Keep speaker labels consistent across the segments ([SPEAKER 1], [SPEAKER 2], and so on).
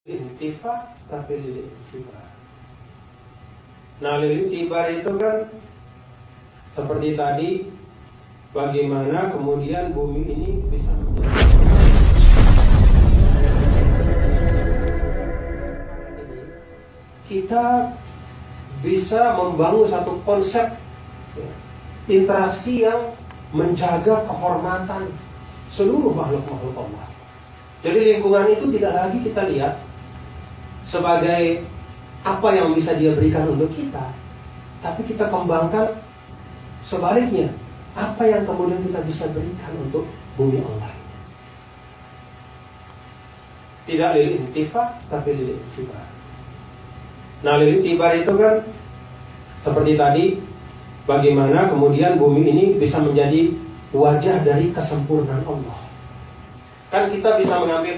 [SPEAKER 1] Intifak tapi lil intibar. Nah, lil intibar itu kan seperti tadi, bagaimana kemudian bumi ini bisa menjadi kita bisa membangun satu konsep interaksi yang menjaga kehormatan seluruh makhluk-makhluk Allah. Jadi lingkungan itu tidak lagi kita lihat sebagai apa yang bisa dia berikan untuk kita, tapi kita kembangkan sebaliknya, apa yang kemudian kita bisa berikan untuk bumi Allah ini. Tidak lil intifak, tapi lil intibar. Nah, lil intibar itu kan seperti tadi, bagaimana kemudian bumi ini bisa menjadi wajah dari kesempurnaan Allah. Kan kita bisa mengambil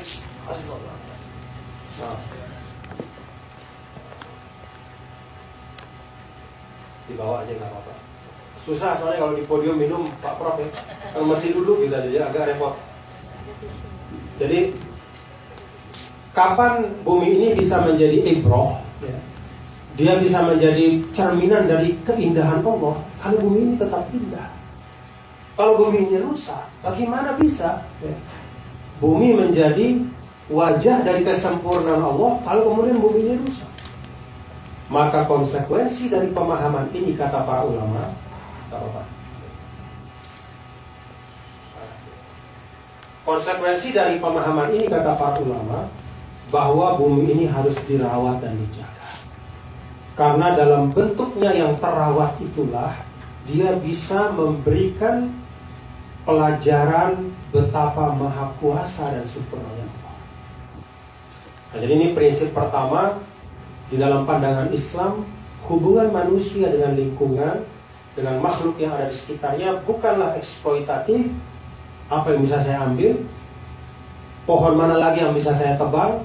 [SPEAKER 1] dibawa aja nggak apa-apa. Susah soalnya kalau di podium minum Pak Prof ya. Kalau masih duduk gitu aja agak repot. Jadi kapan bumi ini bisa menjadi ibroh ya? Dia bisa menjadi cerminan dari keindahan Allah kalau bumi ini tetap indah. Kalau bumi ini rusak, bagaimana bisa ya? Bumi menjadi wajah dari kesempurnaan Allah kalau kemudian bumi ini rusak? Maka konsekuensi dari pemahaman ini, kata para ulama, konsekuensi dari pemahaman ini, kata para ulama, bahwa bumi ini harus dirawat dan dijaga. Karena dalam bentuknya yang terawat itulah dia bisa memberikan pelajaran betapa maha kuasa dan sempurnanya Allah. Nah, jadi ini prinsip pertama di dalam pandangan Islam. Hubungan manusia dengan lingkungan, dengan makhluk yang ada di sekitarnya bukanlah eksploitatif. Apa yang bisa saya ambil, pohon mana lagi yang bisa saya tebang,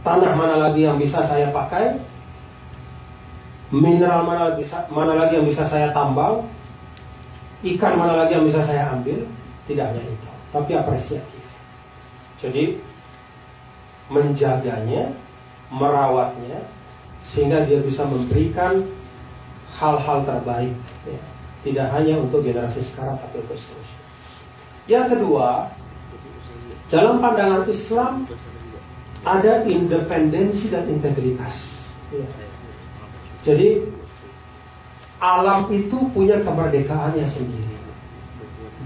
[SPEAKER 1] tanah mana lagi yang bisa saya pakai, mineral mana lagi yang bisa saya tambang, ikan mana lagi yang bisa saya ambil. Tidak hanya itu, tapi apresiatif. Jadi menjaganya, merawatnya, sehingga dia bisa memberikan hal-hal terbaik ya. Tidak hanya untuk generasi sekarang, tapi untuk seterusnya. Yang kedua, dalam pandangan Islam ada independensi dan integritas ya. Jadi alam itu punya kemerdekaannya sendiri,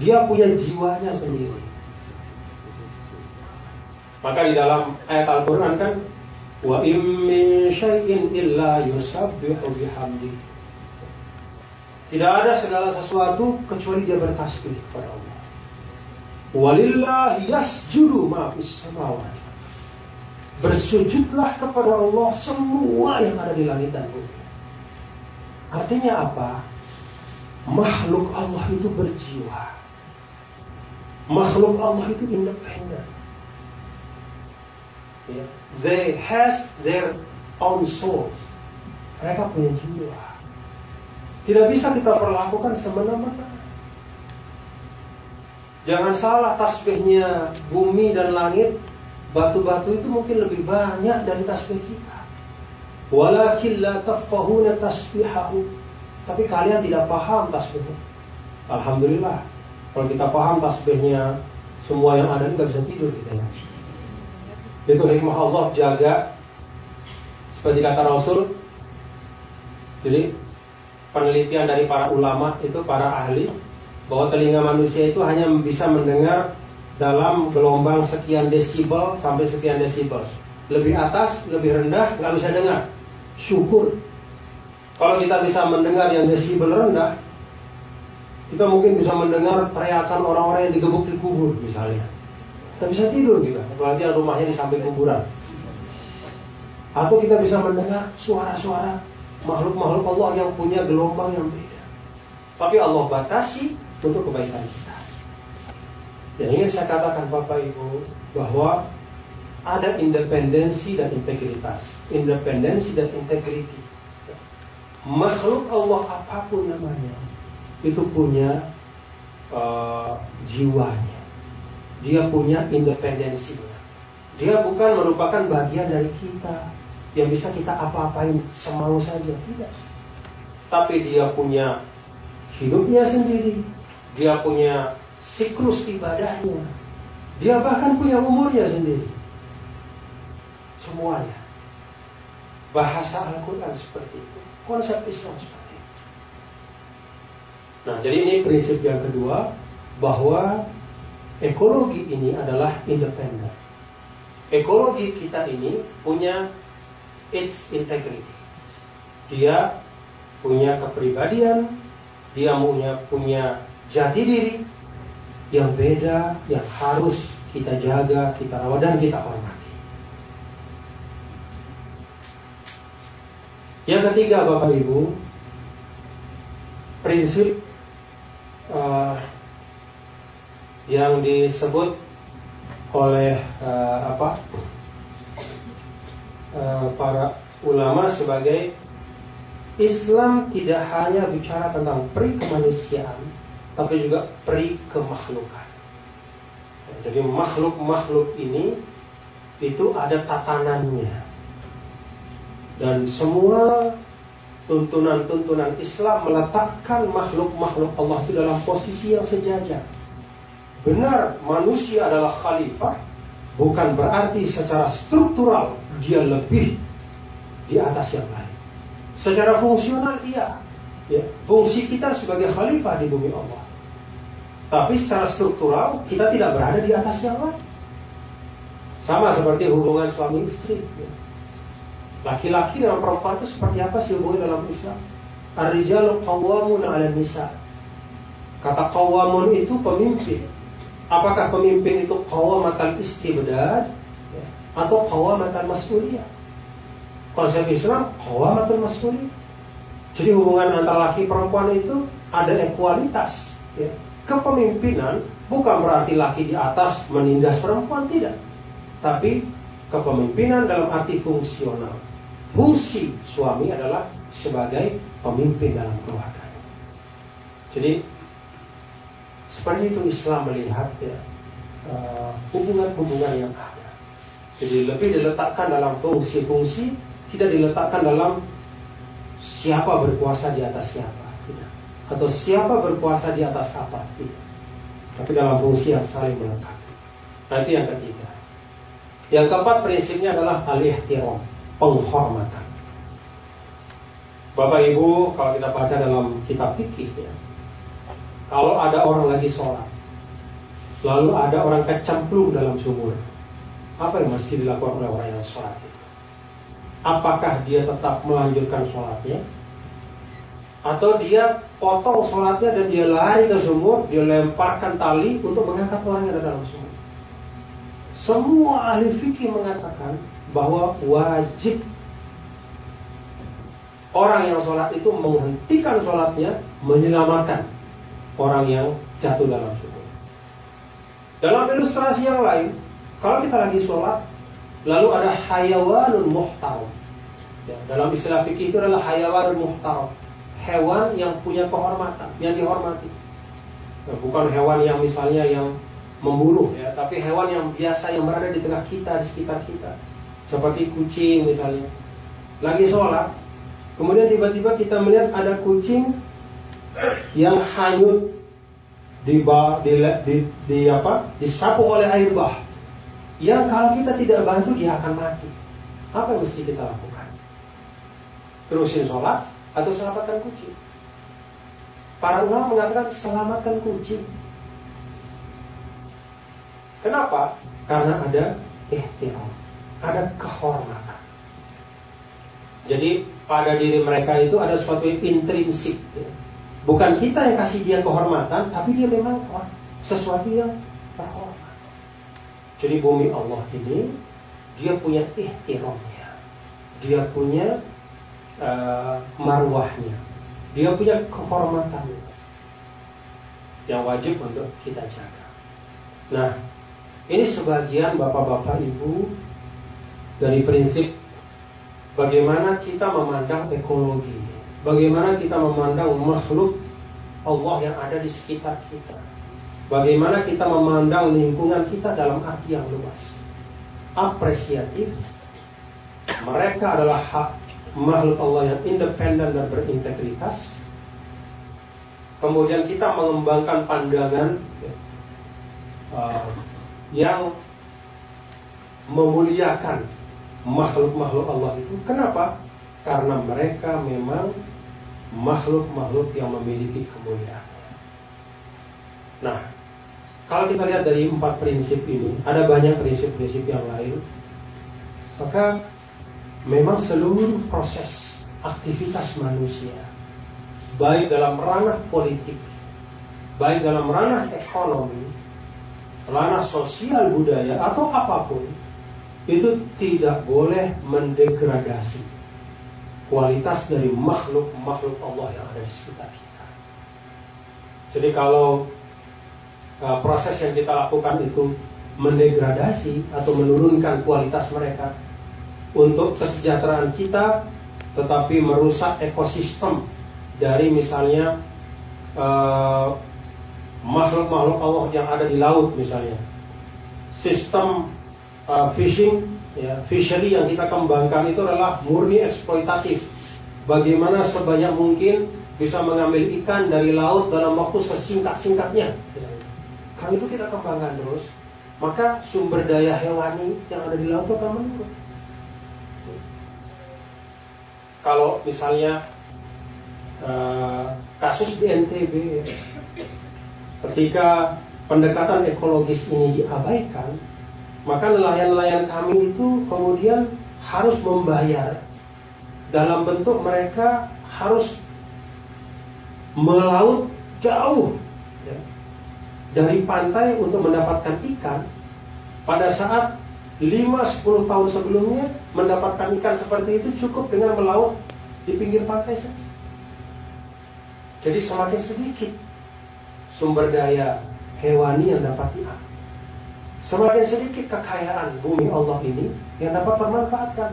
[SPEAKER 1] dia punya jiwanya sendiri. Maka di dalam ayat Al-Quran kan, wa im min syai'in illa yusabbihu bihamdi. Tidak ada segala sesuatu kecuali dia bertasbih kepada Allah. Walillahi yasjudu ma fis samawati. Bersujudlah kepada Allah semua yang ada di langit dan bumi. Artinya apa? Makhluk Allah itu berjiwa. Makhluk Allah itu independen. Yeah. They has their own souls. Mereka punya jiwa. Tidak bisa kita perlakukan semena-mena. Jangan salah, tasbihnya bumi dan langit, batu-batu itu mungkin lebih banyak dari tasbih kita. Walakin la tafqahuna tasbihahu. Tapi kalian tidak paham tasbihnya. Alhamdulillah, kalau kita paham tasbihnya, semua yang ada nggak bisa tidur kita ya. Itu hikmah Allah jaga. Seperti kata Rasul. Jadi penelitian dari para ulama itu, para ahli, bahwa telinga manusia itu hanya bisa mendengar dalam gelombang sekian desibel sampai sekian desibel. Lebih atas, lebih rendah nggak bisa dengar. Syukur. Kalau kita bisa mendengar yang desibel rendah, kita mungkin bisa mendengar teriakan orang-orang yang digebuk di kubur misalnya. Kita bisa tidur kita, apalagi rumahnya di samping kuburan. Atau kita bisa mendengar suara-suara makhluk-makhluk Allah yang punya gelombang yang beda. Tapi Allah batasi untuk kebaikan kita. Yang ingin saya katakan Bapak Ibu, bahwa ada independensi dan integritas. Independensi dan integriti. Makhluk Allah apapun namanya, itu punya jiwanya. Dia punya independensinya. Dia bukan merupakan bagian dari kita yang bisa kita apa-apain semau saja, tidak. Tapi dia punya hidupnya sendiri, dia punya siklus ibadahnya, dia bahkan punya umurnya sendiri. Semuanya. Bahasa Al-Quran seperti itu, konsep Islam seperti itu. Nah, jadi ini prinsip yang kedua, bahwa ekologi ini adalah independen. Ekologi kita ini punya its integrity. Dia punya kepribadian, dia punya jati diri yang beda, yang harus kita jaga, kita rawat, dan kita hormati. Yang ketiga, Bapak Ibu, prinsip yang disebut oleh para ulama sebagai Islam tidak hanya bicara tentang peri kemanusiaan, tapi juga peri kemakhlukan. Jadi makhluk-makhluk ini itu ada tatanannya, dan semua tuntunan-tuntunan Islam meletakkan makhluk-makhluk Allah itu dalam posisi yang sejajar. Benar, manusia adalah khalifah, bukan berarti secara struktural dia lebih di atas yang lain. Secara fungsional iya, ya, fungsi kita sebagai khalifah di bumi Allah. Tapi secara struktural kita tidak berada di atas yang lain. Sama seperti hubungan suami istri, ya. Laki-laki dan perempuan itu seperti apa sih hubungan dalam Islam? Ar-rijalu qawwamun 'alan nisa. Kata qawwamun itu pemimpin. Apakah pemimpin itu qawwamatal istibdad, ya, atau qawwamatal mas'uliyah? Konsep Islam qawwamatul mas'uliyah. Jadi hubungan antara laki perempuan itu ada ekualitas, ya. Kepemimpinan bukan berarti laki di atas menindas perempuan, tidak. Tapi kepemimpinan dalam arti fungsional. Fungsi suami adalah sebagai pemimpin dalam keluarga. Jadi seperti itu Islam melihat, ya, hubungan-hubungan yang ada. Jadi lebih diletakkan dalam fungsi-fungsi, tidak diletakkan dalam siapa berkuasa di atas siapa, tidak. Atau siapa berkuasa di atas apa, tidak. Tapi dalam fungsi yang saling melengkapi. Nah, itu yang ketiga. Yang keempat prinsipnya adalah al-ihtiram, penghormatan. Bapak Ibu, kalau kita baca dalam kitab fikih, ya, kalau ada orang lagi sholat, lalu ada orang kecemplung dalam sumur, apa yang mesti dilakukan oleh orang yang sholat itu? Apakah dia tetap melanjutkan sholatnya, atau dia potong sholatnya dan dia lari ke sumur, dia lemparkan tali untuk mengangkat orang yang ada dalam sumur? Semua ahli fikih mengatakan bahwa wajib orang yang sholat itu menghentikan sholatnya, menyelamatkan orang yang jatuh dalam sumur. Dalam ilustrasi yang lain, kalau kita lagi sholat, lalu ada hayawanun muhtaram, ya, dalam istilah fikih itu adalah hayawanun muhtaram, hewan yang punya kehormatan, yang dihormati. Nah, bukan hewan yang misalnya yang membunuh, ya, tapi hewan yang biasa yang berada di tengah kita, di sekitar kita, seperti kucing misalnya. Lagi sholat, kemudian tiba-tiba kita melihat ada kucing yang hanyut disapu oleh air bah, yang kalau kita tidak bantu dia akan mati. Apa yang mesti kita lakukan? Terusin sholat atau selamatkan kucing? Para ulama mengatakan selamatkan kucing. Kenapa? Karena ada ihtiram, ada kehormatan. Jadi pada diri mereka itu ada sesuatu yang intrinsik, ya. Bukan kita yang kasih dia kehormatan, tapi dia memang sesuatu yang terhormat. Jadi bumi Allah ini, dia punya ihtiramnya, dia punya marwahnya, dia punya kehormatannya yang wajib untuk kita jaga. Nah, ini sebagian bapak-bapak ibu dari prinsip bagaimana kita memandang ekologi, bagaimana kita memandang makhluk Allah yang ada di sekitar kita, bagaimana kita memandang lingkungan kita dalam arti yang luas. apresiatif. Mereka adalah makhluk Allah yang independen dan berintegritas. Kemudian kita mengembangkan pandangan yang memuliakan makhluk-makhluk Allah itu. Kenapa? Karena mereka memang makhluk-makhluk yang memiliki kemuliaan. Nah, kalau kita lihat dari 4 prinsip ini, ada banyak prinsip-prinsip yang lain. Maka memang seluruh proses aktivitas manusia, baik dalam ranah politik, baik dalam ranah ekonomi, ranah sosial budaya atau apapun, itu tidak boleh mendegradasi kualitas dari makhluk-makhluk Allah yang ada di sekitar kita. Jadi kalau proses yang kita lakukan itu mendegradasi atau menurunkan kualitas mereka untuk kesejahteraan kita, tetapi merusak ekosistem dari misalnya makhluk-makhluk Allah yang ada di laut misalnya, sistem fishing, fishery yang kita kembangkan itu adalah murni eksploitatif. Bagaimana sebanyak mungkin bisa mengambil ikan dari laut dalam waktu sesingkat-singkatnya. Kalau itu kita kembangkan terus, maka sumber daya hewani yang ada di laut itu akan menurun. Kalau misalnya kasus di NTB, ketika pendekatan ekologis ini diabaikan, maka nelayan-nelayan kami itu kemudian harus membayar dalam bentuk mereka harus melaut jauh dari pantai untuk mendapatkan ikan. Pada saat 5-10 tahun sebelumnya mendapatkan ikan seperti itu cukup dengan melaut di pinggir pantai saja. Jadi semakin sedikit sumber daya hewani yang dapat diambil, semakin sedikit kekayaan bumi Allah ini yang dapat termanfaatkan.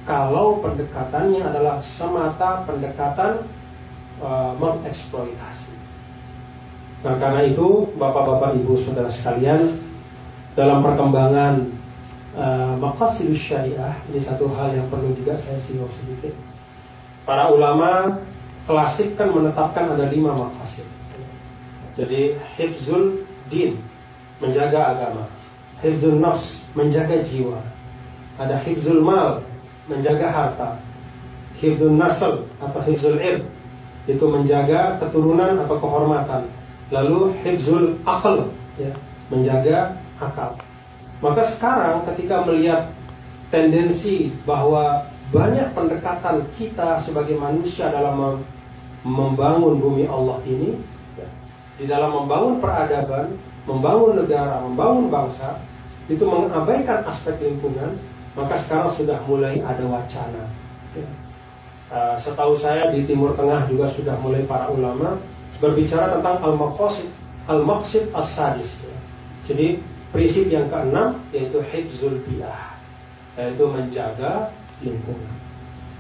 [SPEAKER 1] Kalau pendekatannya adalah semata pendekatan mengeksploitasi. Nah, karena itu Bapak-bapak, Ibu, Saudara sekalian, dalam perkembangan maqasidus syariah, ini satu hal yang perlu juga saya singgung sedikit. Para ulama klasik kan menetapkan ada 5 maqasid. Jadi hifzul din, menjaga agama; hifzul nafs, menjaga jiwa; ada hifzul mal, menjaga harta; hifzul nasl atau hifzul ird, itu menjaga keturunan atau kehormatan; lalu hifzul aql, menjaga akal. Maka sekarang ketika melihat tendensi bahwa banyak pendekatan kita sebagai manusia dalam membangun bumi Allah ini, di dalam membangun peradaban, membangun negara, membangun bangsa, itu mengabaikan aspek lingkungan, maka sekarang sudah mulai ada wacana. Setahu saya di Timur Tengah juga sudah mulai para ulama berbicara tentang al-maqsid as-sadis. Jadi prinsip yang ke-6 yaitu hifzul bi'ah, yaitu menjaga lingkungan.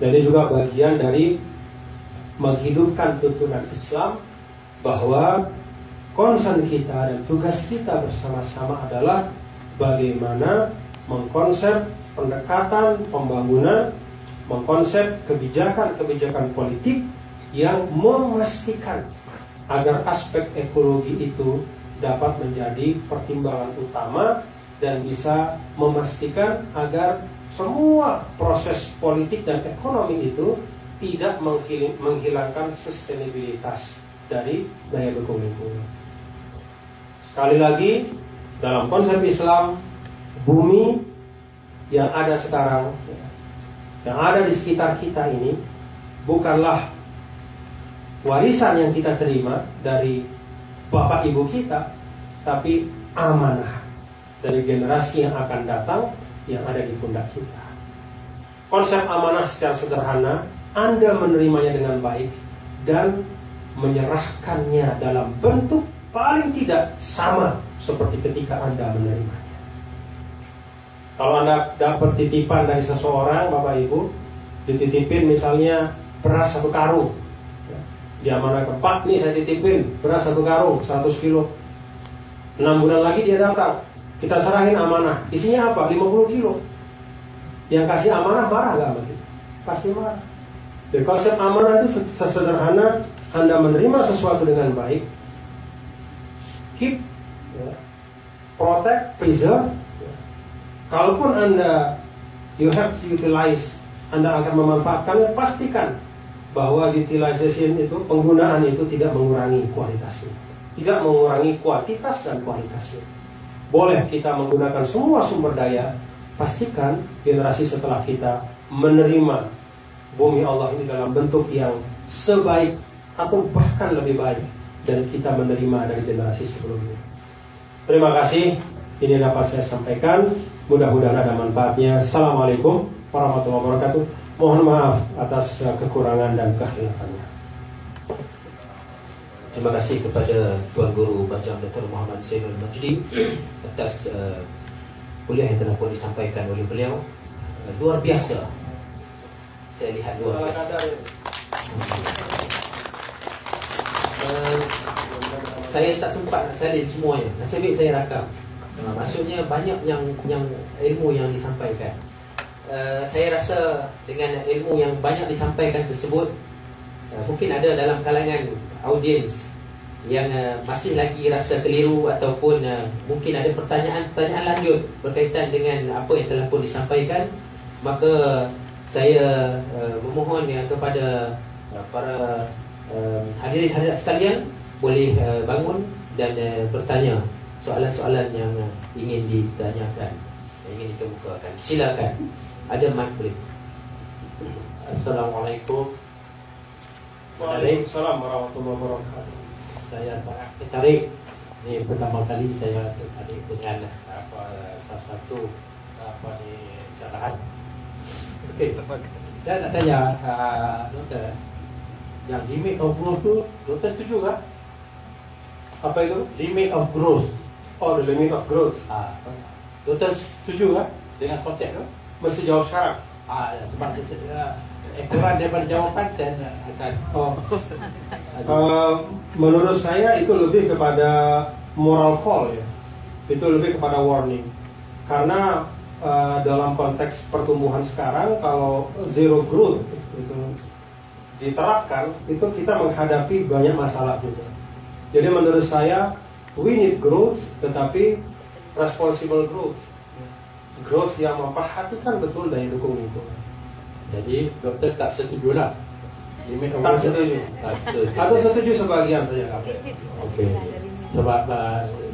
[SPEAKER 1] Dan ini juga bagian dari menghidupkan tuntunan Islam bahwa concern kita dan tugas kita bersama-sama adalah bagaimana mengkonsep pendekatan pembangunan, mengkonsep kebijakan-kebijakan politik yang memastikan agar aspek ekologi itu dapat menjadi pertimbangan utama dan bisa memastikan agar semua proses politik dan ekonomi itu tidak menghilangkan sustainabilitas dari daya dukung lingkungan. Sekali lagi, dalam konsep Islam, bumi yang ada sekarang, yang ada di sekitar kita ini, bukanlah warisan yang kita terima dari bapak ibu kita, tapi amanah dari generasi yang akan datang yang ada di pundak kita. Konsep amanah secara sederhana, Anda menerimanya dengan baik dan menyerahkannya dalam bentuk paling tidak sama seperti ketika Anda menerimanya. Kalau Anda dapat titipan dari seseorang, Bapak Ibu, dititipin misalnya beras 1 karung, dia amanahkan, Pak, nih saya titipin beras 1 karung 100 kilo. 6 bulan lagi dia datang, Kita serahin amanah, isinya apa? 50 kilo. Yang kasih amanah marah gak sama kita? Pasti marah. Jadi konsep amanah itu sesederhana Anda menerima sesuatu dengan baik, keep, ya, protect, preserve. Ya. Kalaupun Anda you have to utilize, Anda akan memanfaatkannya, pastikan bahwa utilization itu, penggunaan itu tidak mengurangi kualitasnya, tidak mengurangi kuantitas dan kualitasnya. Boleh kita menggunakan semua sumber daya, pastikan generasi setelah kita menerima bumi Allah ini dalam bentuk yang sebaik atau bahkan lebih baik dari kita menerima dari generasi sebelumnya. Terima kasih, ini dapat saya sampaikan. Mudah-mudahan ada manfaatnya. Assalamualaikum warahmatullahi wabarakatuh. Mohon maaf atas kekurangan dan kehilafannya.
[SPEAKER 2] Terima kasih kepada Tuan Guru Bajang Dr. Muhammad Zainul Majdi atas kuliah yang telah pun disampaikan oleh beliau. Luar biasa. Saya lihat luar biasa. Saya tak sempat nak salin semuanya. Nasib baik saya rakam. Maksudnya banyak yang ilmu yang disampaikan. Saya rasa dengan ilmu yang banyak disampaikan tersebut, mungkin ada dalam kalangan audiens yang masih lagi rasa keliru ataupun mungkin ada pertanyaan-pertanyaan lanjut berkaitan dengan apa yang telah pun disampaikan. Maka saya memohon kepada para hadirin-hadirat sekalian boleh bangun dan bertanya soalan-soalan yang ingin ditanyakan, yang ingin dikemukakan. Silakan. Ada mic boleh.
[SPEAKER 3] Assalamualaikum.
[SPEAKER 1] Waalaikumsalam warahmatullahi wabarakatuh.
[SPEAKER 3] Saya sangat tertarik. Ini pertama kali saya tertarik dengan salah satu carahan. Okey. Saya nak tanya doktor, yang limit of growth tu, doktor setuju tak?
[SPEAKER 1] Apa itu?
[SPEAKER 3] Limit of growth.
[SPEAKER 1] Oh, the limit of growth.
[SPEAKER 3] Doktor setuju tak dengan konsep tu?
[SPEAKER 1] Mesti jawab sekarang.
[SPEAKER 3] Sebab kurang daripada jawapan saya akan
[SPEAKER 1] menurut saya itu lebih kepada moral call ya. Itu lebih kepada warning. Karena dalam konteks pertumbuhan sekarang, kalau zero growth itu diterapkan, itu kita menghadapi banyak masalah juga. Jadi menurut saya we need growth, tetapi responsible growth. Growth yang memperhatikan betul daya dukung lingkungan.
[SPEAKER 3] Jadi doktor tak setuju lah.
[SPEAKER 1] Tak setuju. Atau setuju sebagian saja.
[SPEAKER 3] Okey. Sebab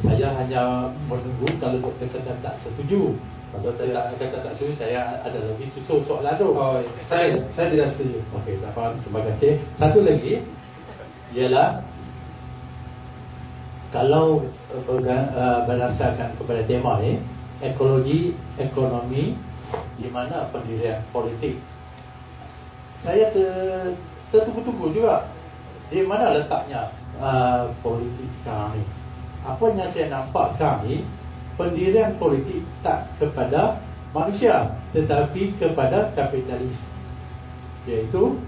[SPEAKER 3] saya hanya menunggu kalau doktor kata tak setuju. Kalau doktor kata tak setuju, saya ada lagi susun soalan tu.
[SPEAKER 1] Oh, saya tidak setuju.
[SPEAKER 3] Okey, tak apa. Terima kasih. Satu lagi ialah kalau berdasarkan kepada tema ni, ekologi, ekonomi, di mana pendirian politik. Saya tertunggu-tunggu juga di mana letaknya politik sekarang ni. Apa yang saya nampak sekarang ni, pendirian politik tak kepada manusia tetapi kepada kapitalis. Iaitu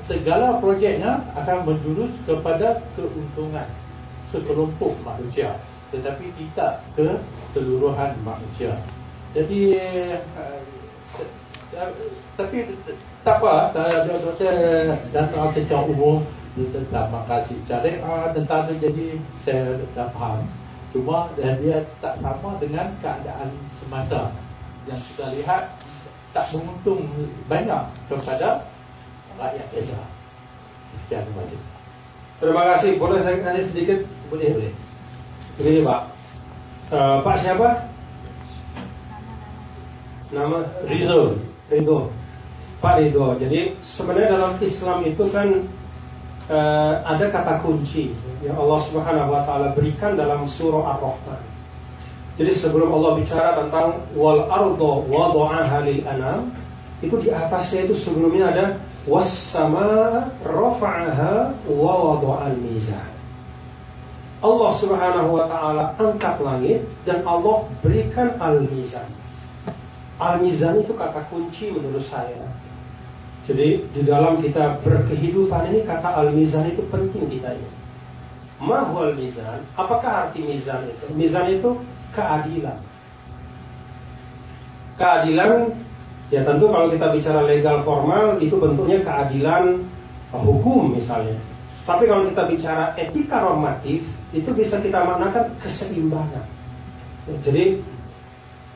[SPEAKER 3] segala projeknya akan menjurus kepada keuntungan sekelompok manusia tetapi tidak keseluruhan manusia. Jadi tapi tak apa, doktor datang secara umum tentang makasih syariah tentang tu, jadi saya dah faham. Cuma dia tak sama dengan keadaan semasa yang kita lihat tak menguntung banyak kepada rakyat biasa. Sekian, terima kasih.
[SPEAKER 1] Terima kasih. Boleh saya tanya sedikit?
[SPEAKER 2] Boleh.
[SPEAKER 1] Begini Pak, Pak siapa? Nama Ridho. Pak Ridho. Jadi sebenarnya dalam Islam itu kan ada kata kunci yang Allah Subhanahu wa taala berikan dalam surah Ar-Rahman. Jadi sebelum Allah bicara tentang wal ardo wada'aha lil anam, itu di atasnya itu sebelumnya ada was samaa rafa'aha wa wada'al mizan. Allah Subhanahu wa taala angkat langit dan Allah berikan al-mizan. Al-mizan itu kata kunci menurut saya. Jadi di dalam kita berkehidupan ini kata al-mizan itu penting kita ini. Ma huwal mizan? Apakah arti mizan itu? Mizan itu keadilan. Keadilan, ya tentu kalau kita bicara legal formal itu bentuknya keadilan hukum misalnya. Tapi kalau kita bicara etika normatif, itu bisa kita maknakan keseimbangan. Jadi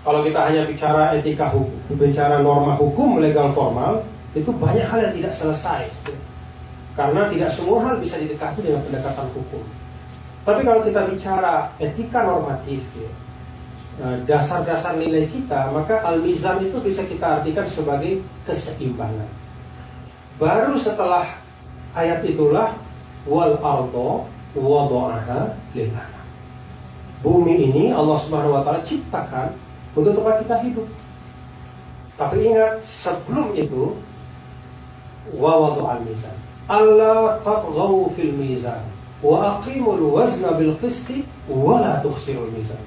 [SPEAKER 1] kalau kita hanya bicara etika hukum, bicara norma hukum legal formal, itu banyak hal yang tidak selesai. Karena tidak semua hal bisa didekati dengan pendekatan hukum. Tapi kalau kita bicara etika normatif, dasar-dasar nilai kita, maka al-mizan itu bisa kita artikan sebagai keseimbangan. Baru setelah ayat itulah wal ardo wada'aha lil anam. Bumi ini Allah Subhanahu wa taala ciptakan untuk tempat kita hidup. Tapi ingat, sebelum itu wa wada'al mizan. Allah tatghaw fil mizan wa aqimul wazna bil qisti wa la tukhsirul mizan.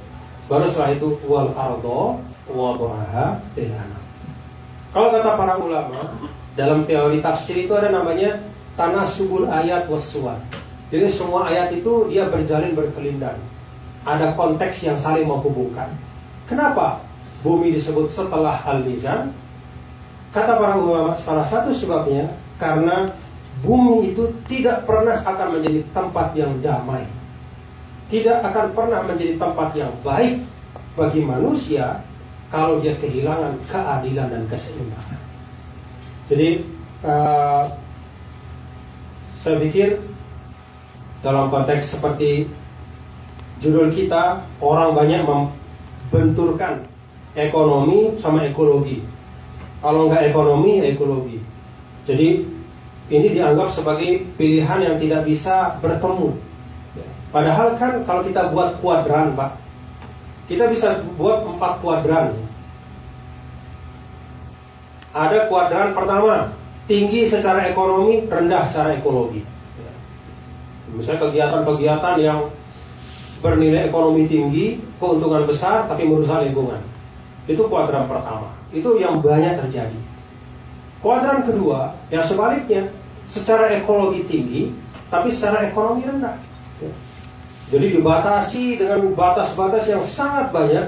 [SPEAKER 1] Baru setelah itu wal ardo wada'aha lil anam. Kalau kata para ulama, dalam teori tafsir itu ada namanya tanasubul ayat wassuwar. Jadi semua ayat itu dia berjalin berkelindan. Ada konteks yang saling menghubungkan. Kenapa bumi disebut setelah al-mizan? Kata para ulama, salah satu sebabnya karena bumi itu tidak pernah akan menjadi tempat yang damai, tidak akan pernah menjadi tempat yang baik bagi manusia kalau dia kehilangan keadilan dan keseimbangan. Jadi saya pikir dalam konteks seperti judul kita, orang banyak membenturkan ekonomi sama ekologi. Kalau nggak ekonomi, ya ekologi. Jadi ini dianggap sebagai pilihan yang tidak bisa bertemu. Padahal kan kalau kita buat kuadran, Pak, kita bisa buat 4 kuadran. Ada kuadran pertama, tinggi secara ekonomi, rendah secara ekologi. Misalnya kegiatan-kegiatan yang bernilai ekonomi tinggi, keuntungan besar, tapi merusak lingkungan. Itu kuadran pertama. Itu yang banyak terjadi. Kuadran kedua, yang sebaliknya, secara ekologi tinggi, tapi secara ekonomi rendah. Jadi dibatasi dengan batas-batas yang sangat banyak,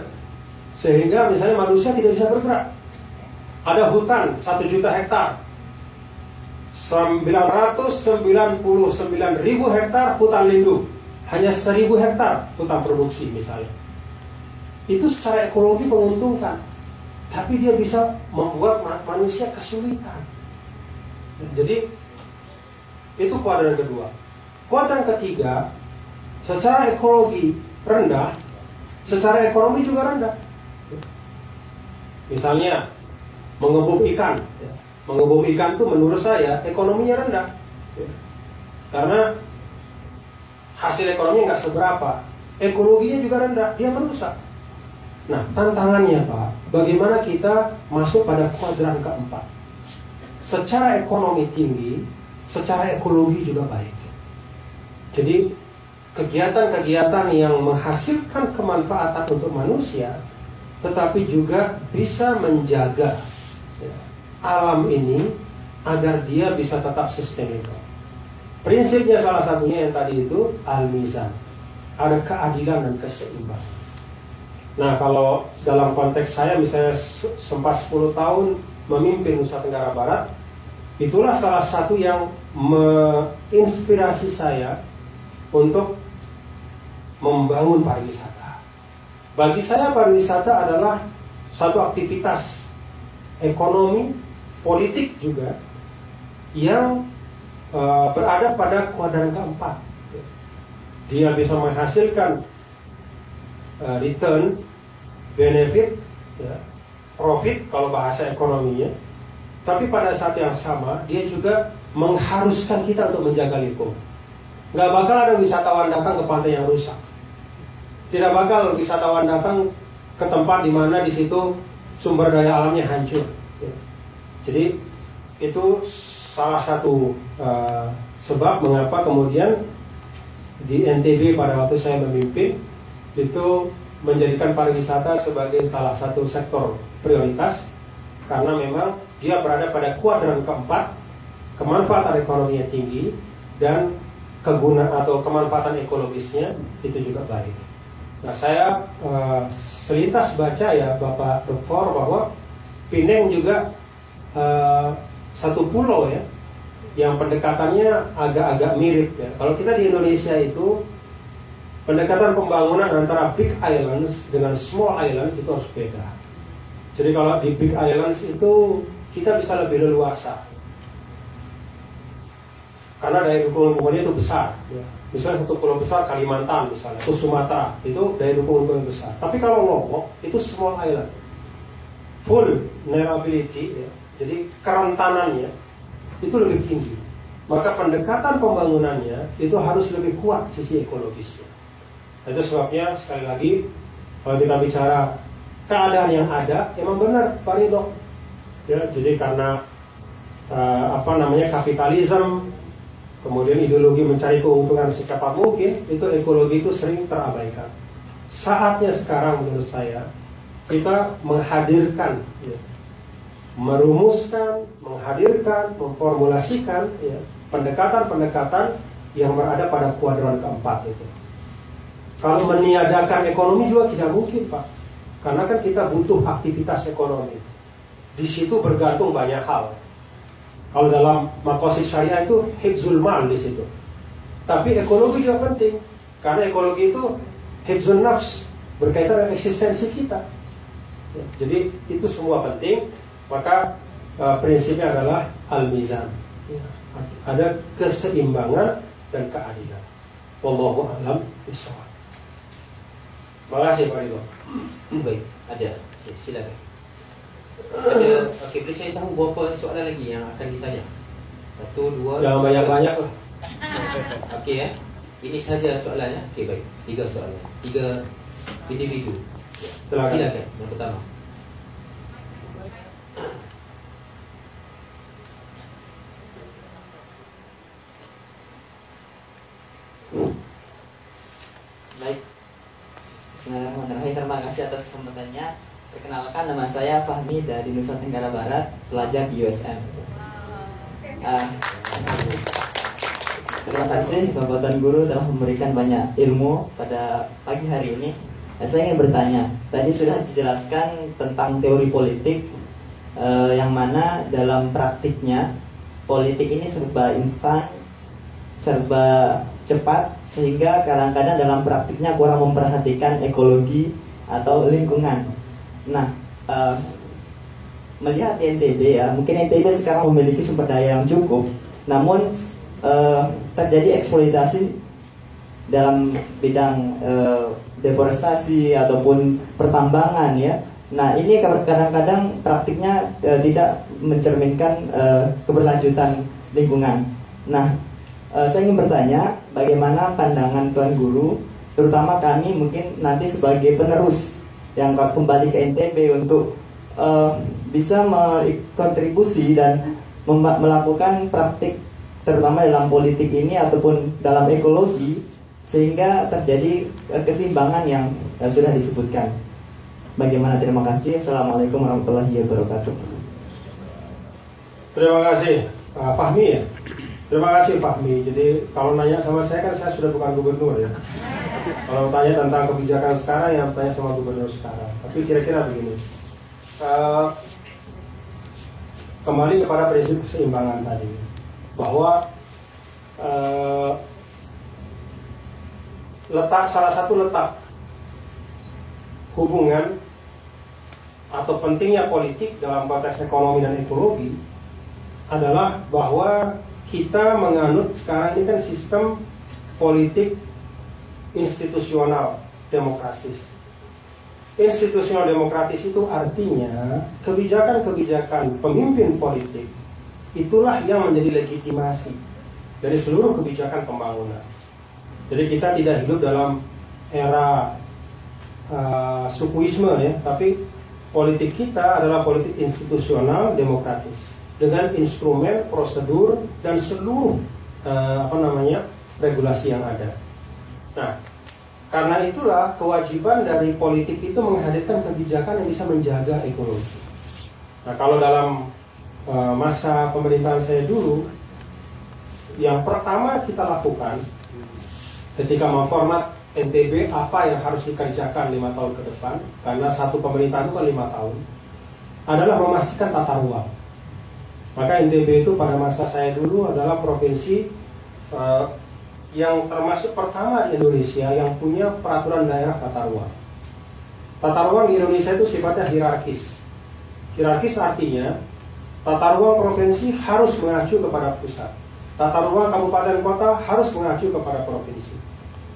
[SPEAKER 1] sehingga misalnya manusia tidak bisa bergerak. Ada hutan 1 juta hektar, 999.000 hektar hutan lindung, hanya 1.000 hektar hutan produksi misalnya. Itu secara ekologi menguntungkan, tapi dia bisa membuat manusia kesulitan. Jadi itu kuadran kedua. Kuadran ketiga, secara ekologi rendah, secara ekonomi juga rendah. Misalnya mengebom ikan. Mengebom ikan itu menurut saya ekonominya rendah, karena hasil ekonominya nggak seberapa, ekologinya juga rendah, dia merusak. Nah, tantangannya Pak, bagaimana kita masuk pada kuadran keempat? Secara ekonomi tinggi, secara ekologi juga baik. Jadi kegiatan-kegiatan yang menghasilkan kemanfaatan untuk manusia, tetapi juga bisa menjaga alam ini agar dia bisa tetap sustainable. Prinsipnya salah satunya yang tadi itu al-mizan, ada keadilan dan keseimbangan. Nah, kalau dalam konteks saya misalnya sempat 10 tahun memimpin Nusa Tenggara Barat, itulah salah satu yang menginspirasi saya untuk membangun pariwisata. Bagi saya pariwisata adalah satu aktivitas ekonomi, politik juga yang berada pada kuadran keempat. Dia bisa menghasilkan return, benefit, profit kalau bahasa ekonominya. Tapi pada saat yang sama dia juga mengharuskan kita untuk menjaga lingkungan. Gak bakal ada wisatawan datang ke pantai yang rusak. Tidak bakal wisatawan datang ke tempat di mana di situ sumber daya alamnya hancur. Jadi itu salah satu sebab mengapa kemudian di NTB pada waktu saya memimpin itu menjadikan pariwisata sebagai salah satu sektor prioritas, karena memang dia berada pada kuadran keempat, kemanfaatan ekonominya tinggi dan kegunaan atau kemanfaatan ekologisnya itu juga baik. Nah, saya selintas baca ya Bapak Doktor bahwa Pineng juga satu pulau ya, yang pendekatannya agak-agak mirip ya. Kalau kita di Indonesia itu pendekatan pembangunan antara big islands dengan small islands itu harus beda. Jadi kalau di big islands itu kita bisa lebih leluasa karena daya dukung-dukungnya itu besar ya. Misalnya satu pulau besar Kalimantan misalnya, atau Sumatera, itu daya dukung-dukung besar. Tapi kalau Lombok itu small island, full vulnerability ya. Jadi kerentanannya itu lebih tinggi. Maka pendekatan pembangunannya itu harus lebih kuat sisi ekologisnya. Itu sebabnya sekali lagi kalau kita bicara keadaan yang ada, emang benar Pak Ridho. Ya, jadi karena kapitalisme, kemudian ideologi mencari keuntungan secepat mungkin, itu ekologi itu sering terabaikan. Saatnya sekarang menurut saya kita menghadirkan, ya, merumuskan, menghadirkan, memformulasikan ya, pendekatan-pendekatan yang berada pada kuadran keempat itu. Kalau meniadakan ekonomi juga tidak mungkin Pak, karena kan kita butuh aktivitas ekonomi. Di situ bergantung banyak hal. Kalau dalam maqasid syariah itu hifzul mal di situ. Tapi ekologi juga penting, karena ekologi itu hifzul nafs, berkaitan dengan eksistensi kita. Ya, jadi itu semua penting. Maka prinsipnya adalah al-mizan. Ya, ada keseimbangan dan keadilan. Wallahu a'lam bishawab. Terima kasih Pak Ridho.
[SPEAKER 2] Baik, ada. Oke, silakan. Ada, oke, boleh saya tahu berapa soalan lagi yang akan ditanya? 1, 2.
[SPEAKER 1] Jangan banyak-banyak lah.
[SPEAKER 2] Oke ya. Ini saja soalannya. Oke, baik. 3 soalan. 3 individu.
[SPEAKER 1] Silakan.
[SPEAKER 2] Silakan. Yang pertama.
[SPEAKER 4] Baik. Bismillahirrahmanirrahim. Terima kasih atas kesempatannya. Perkenalkan, nama saya Fahmi dari Nusa Tenggara Barat, pelajar di USM. Terima kasih Bapak dan Guru telah memberikan banyak ilmu pada pagi hari ini. Saya ingin bertanya, tadi sudah dijelaskan tentang teori politik, yang mana dalam praktiknya politik ini serba instan, serba cepat, sehingga kadang-kadang dalam praktiknya kurang memperhatikan ekologi atau lingkungan. Nah, melihat di NTB ya, mungkin NTB sekarang memiliki sumber daya yang cukup, namun terjadi eksploitasi dalam bidang deforestasi ataupun pertambangan ya. Nah, ini kadang-kadang praktiknya tidak mencerminkan keberlanjutan lingkungan. Nah, saya ingin bertanya, bagaimana pandangan Tuan Guru, terutama kami mungkin nanti sebagai penerus yang kembali ke NTB untuk bisa berkontribusi dan melakukan praktik terutama dalam politik ini ataupun dalam ekologi, sehingga terjadi keseimbangan yang sudah disebutkan. Bagaimana? Terima kasih. Assalamualaikum warahmatullahi wabarakatuh.
[SPEAKER 1] Terima kasih Pak Fahmi ya. Terima kasih Pak Fahmi. Jadi kalau nanya sama saya kan saya sudah bukan gubernur ya. Kalau tanya tentang kebijakan sekarang, yang tanya sama gubernur sekarang. Tapi kira-kira begini, kembali kepada prinsip keseimbangan tadi, bahwa salah satu letak hubungan atau pentingnya politik dalam konteks ekonomi dan ekologi adalah bahwa kita menganut sekarang ini kan sistem politik institusional demokratis. Institusional demokratis itu artinya kebijakan-kebijakan pemimpin politik itulah yang menjadi legitimasi dari seluruh kebijakan pembangunan. Jadi kita tidak hidup dalam era sukuisme ya, tapi politik kita adalah politik institusional demokratis dengan instrumen, prosedur dan seluruh regulasi yang ada. Nah, karena itulah kewajiban dari politik itu menghadirkan kebijakan yang bisa menjaga ekologi. Nah, kalau dalam masa pemerintahan saya dulu, yang pertama kita lakukan ketika memformat NTB apa yang harus dikerjakan 5 tahun ke depan, karena satu pemerintahan itu kan 5 tahun, adalah memastikan tata ruang. Maka NTB itu pada masa saya dulu adalah provinsi yang termasuk pertama di Indonesia yang punya peraturan daerah tata ruang. Tata ruang di Indonesia itu sifatnya hierarkis. Hierarkis artinya tata ruang provinsi harus mengacu kepada pusat. Tata ruang kabupaten kota harus mengacu kepada provinsi.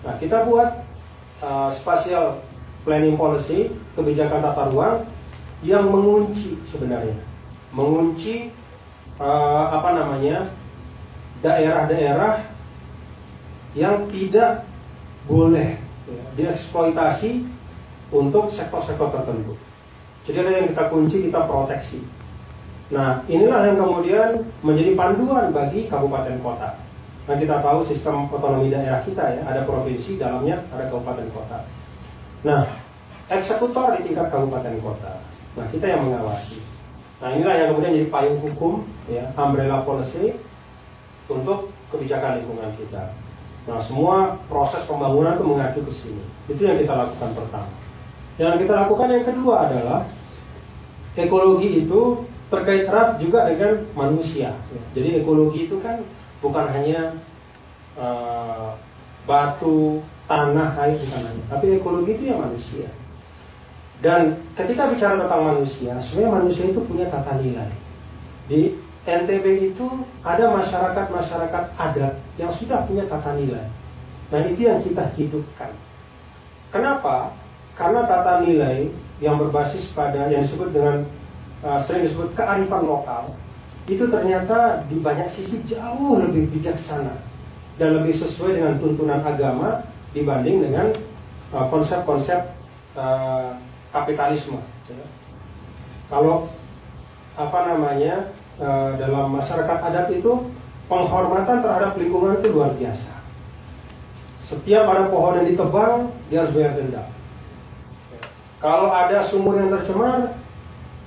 [SPEAKER 1] Nah, kita buat spatial planning policy, kebijakan tata ruang yang mengunci sebenarnya, mengunci daerah-daerah yang tidak boleh dieksploitasi untuk sektor-sektor tertentu. Jadi ada yang kita kunci, kita proteksi. Nah, inilah yang kemudian menjadi panduan bagi kabupaten kota. Nah, kita tahu sistem otonomi daerah kita ya, ada provinsi, dalamnya ada kabupaten kota. Nah, eksekutor di tingkat kabupaten kota. Nah, kita yang mengawasi. Nah, inilah yang kemudian jadi payung hukum, ya, umbrella policy untuk kebijakan lingkungan kita. Nah, semua proses pembangunan itu mengacu ke sini. Itu yang kita lakukan pertama. Yang kita lakukan yang kedua adalah ekologi itu terkait erat juga dengan manusia. Jadi ekologi itu kan bukan hanya batu, tanah, air, bukan hanya, tapi ekologi itu ya manusia. Dan ketika bicara tentang manusia, sebenarnya manusia itu punya tata nilai. Di NTB itu ada masyarakat-masyarakat adat yang sudah punya tata nilai. Nah, itu yang kita hidupkan. Kenapa? Karena tata nilai yang berbasis pada yang disebut dengan sering disebut kearifan lokal, itu ternyata di banyak sisi jauh lebih bijaksana dan lebih sesuai dengan tuntunan agama dibanding dengan konsep-konsep kapitalisme. Kalau dalam masyarakat adat itu penghormatan terhadap lingkungan itu luar biasa. Setiap ada pohon yang ditebang, dia harus bayar denda. Kalau ada sumur yang tercemar,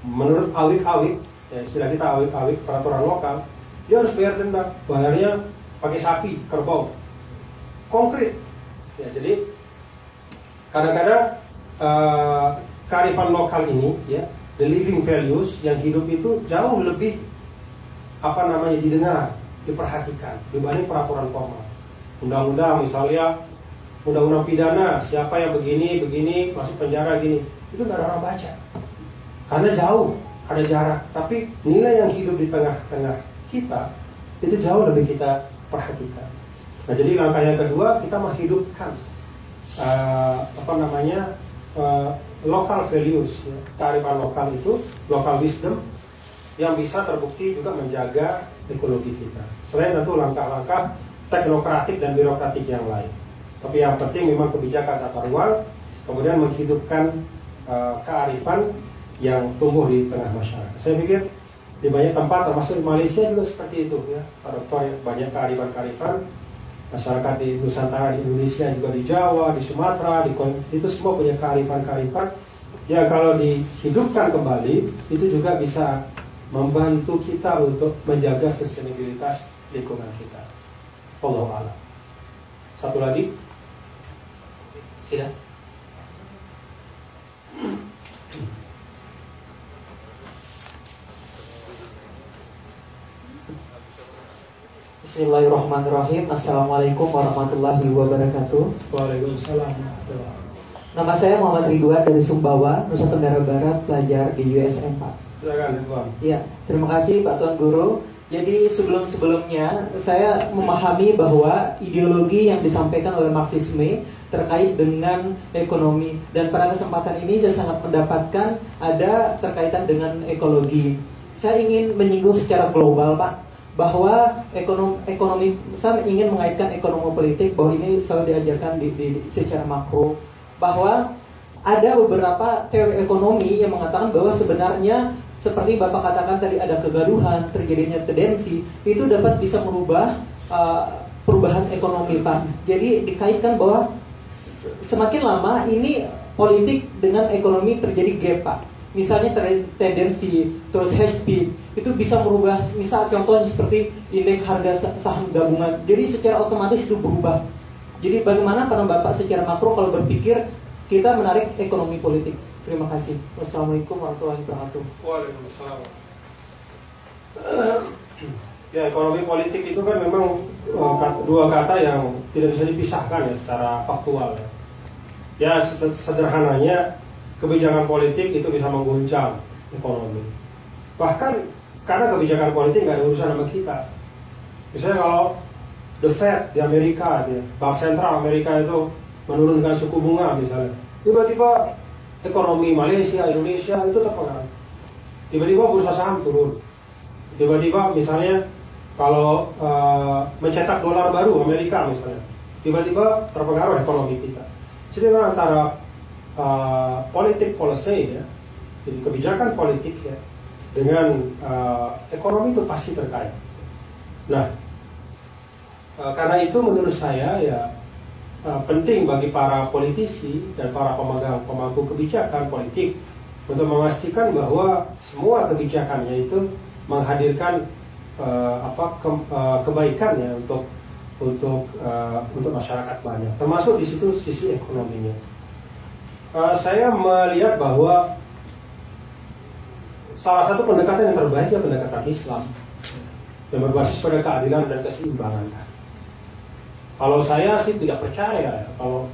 [SPEAKER 1] menurut awik-awik, ya istilah kita awik-awik, peraturan lokal, dia harus bayar denda. Bayarnya pakai sapi, kerbau, konkret. Ya, jadi kadang-kadang kearifan lokal ini, ya, the living values yang hidup itu jauh lebih didengar, diperhatikan dibanding peraturan formal. Undang-undang misalnya, undang-undang pidana, siapa yang begini masuk penjara gini, itu nggak ada orang baca. Karena jauh, ada jarak. Tapi nilai yang hidup di tengah-tengah kita itu jauh lebih kita perhatikan. Nah, jadi langkah yang kedua, kita menghidupkan local values, ya. Kearifan lokal itu, local wisdom yang bisa terbukti juga menjaga ekologi kita. Selain tentu langkah-langkah teknokratik dan birokratik yang lain. Tapi yang penting memang kebijakan tata ruang, kemudian menghidupkan kearifan yang tumbuh di tengah masyarakat. Saya pikir di banyak tempat, termasuk di Malaysia juga seperti itu, ya. Pak Dokter, banyak kearifan-kearifan masyarakat di Nusantara, di Indonesia, juga di Jawa, di Sumatera, itu semua punya kearifan-kearifan yang kalau dihidupkan kembali itu juga bisa membantu kita untuk menjaga sustainabilitas lingkungan kita. Wallahu a'lam. Satu lagi,
[SPEAKER 2] silakan.
[SPEAKER 5] Bismillahirrahmanirrahim. Assalamualaikum warahmatullahi wabarakatuh.
[SPEAKER 1] Waalaikumsalam.
[SPEAKER 5] Nama saya Muhammad Ridwan dari Sumbawa, Nusa Tenggara Barat, pelajar di USM, Pak.
[SPEAKER 1] Silakan, Ridwan.
[SPEAKER 5] Iya, terima kasih Pak Tuan Guru. Jadi sebelum-sebelumnya saya memahami bahwa ideologi yang disampaikan oleh Marxisme terkait dengan ekonomi, dan pada kesempatan ini saya sangat mendapatkan ada terkaitan dengan ekologi. Saya ingin menyinggung secara global, Pak, bahwa ekonomi saya ingin mengaitkan ekonomi politik, bahwa ini selalu diajarkan di secara makro, bahwa ada beberapa teori ekonomi yang mengatakan bahwa sebenarnya seperti Bapak katakan tadi, ada kegaduhan, terjadinya tendensi, itu dapat bisa merubah perubahan ekonomi, Pak. Jadi dikaitkan bahwa semakin lama ini politik dengan ekonomi terjadi gap, Pak. Misalnya tendensi, terus headbeat, itu bisa merubah, misal contohnya seperti indeks harga saham gabungan. Jadi secara otomatis itu berubah. Jadi bagaimana pandangan Bapak secara makro kalau berpikir kita menarik ekonomi politik? Terima kasih. Wassalamualaikum warahmatullahi wabarakatuh.
[SPEAKER 1] Waalaikumsalam. Ya, ekonomi politik itu kan memang dua kata yang tidak bisa dipisahkan ya secara faktual ya. Ya sederhananya kebijakan politik itu bisa mengguncang ekonomi. Bahkan karena kebijakan politik nggak ada urusan sama kita. Misalnya kalau The Fed di Amerika, Bank Sentral Amerika itu menurunkan suku bunga misalnya, tiba-tiba ekonomi Malaysia, Indonesia itu terpengaruh. Tiba-tiba bursa saham turun. Tiba-tiba misalnya kalau mencetak dolar baru Amerika misalnya, tiba-tiba terpengaruh ekonomi kita. Jadi memang antara politik policy ya, jadi kebijakan politik ya, dengan ekonomi itu pasti terkait. Nah, karena itu menurut saya ya penting bagi para politisi dan para pemangku kebijakan politik untuk memastikan bahwa semua kebijakannya itu menghadirkan kebaikan ya untuk masyarakat banyak, termasuk di situ sisi ekonominya. Saya melihat bahwa salah satu pendekatan yang terbaik adalah pendekatan Islam yang berbasis pada keadilan dan keseimbangan. Kalau saya sih tidak percaya ya, kalau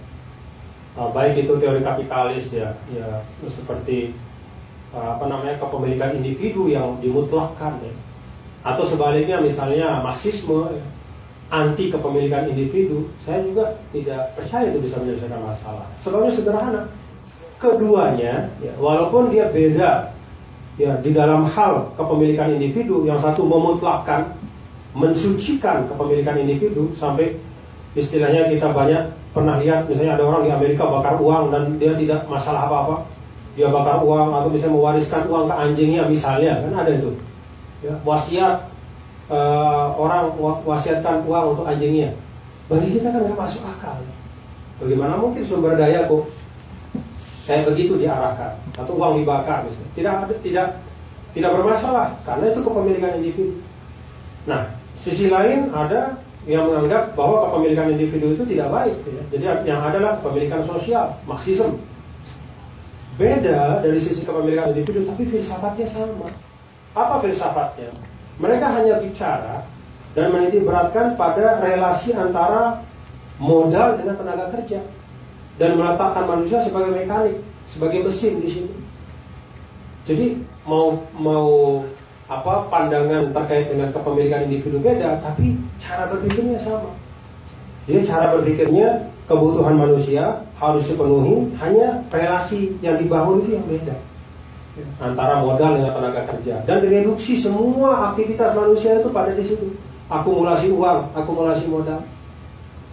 [SPEAKER 1] baik itu teori kapitalis ya seperti kepemilikan individu yang dimutlakkan ya, atau sebaliknya misalnya Marxisme ya, anti kepemilikan individu, saya juga tidak percaya itu bisa menyelesaikan masalah. Sebabnya sederhana, keduanya ya, walaupun dia beda ya di dalam hal kepemilikan individu, yang satu memutlakkan, mensucikan kepemilikan individu sampai istilahnya kita banyak pernah lihat misalnya ada orang di Amerika bakar uang dan dia tidak masalah apa-apa, dia bakar uang atau misalnya mewariskan uang ke anjingnya misalnya, kan ada itu. Ya, wasiat orang wasiatkan uang untuk anjingnya. Bagi kita kan nggak masuk akal. Bagaimana mungkin sumber daya kok kayak begitu diarahkan atau uang dibakar misalnya? Tidak bermasalah karena itu kepemilikan individu. Nah, sisi lain ada yang menganggap bahwa kepemilikan individu itu tidak baik. Ya. Jadi yang adalah kepemilikan sosial, Marxisme. Beda dari sisi kepemilikan individu, tapi filsafatnya sama. Apa filsafatnya? Mereka hanya bicara dan menitik beratkan pada relasi antara modal dengan tenaga kerja dan meletakkan manusia sebagai mekanik, sebagai mesin di situ. Jadi mau pandangan terkait dengan kepemilikan individu beda, tapi cara berpikirnya sama. Jadi cara berpikirnya kebutuhan manusia harus dipenuhi, hanya relasi yang dibangun itu yang beda antara modal dengan tenaga kerja, dan direduksi semua aktivitas manusia itu pada di situ, akumulasi uang, akumulasi modal.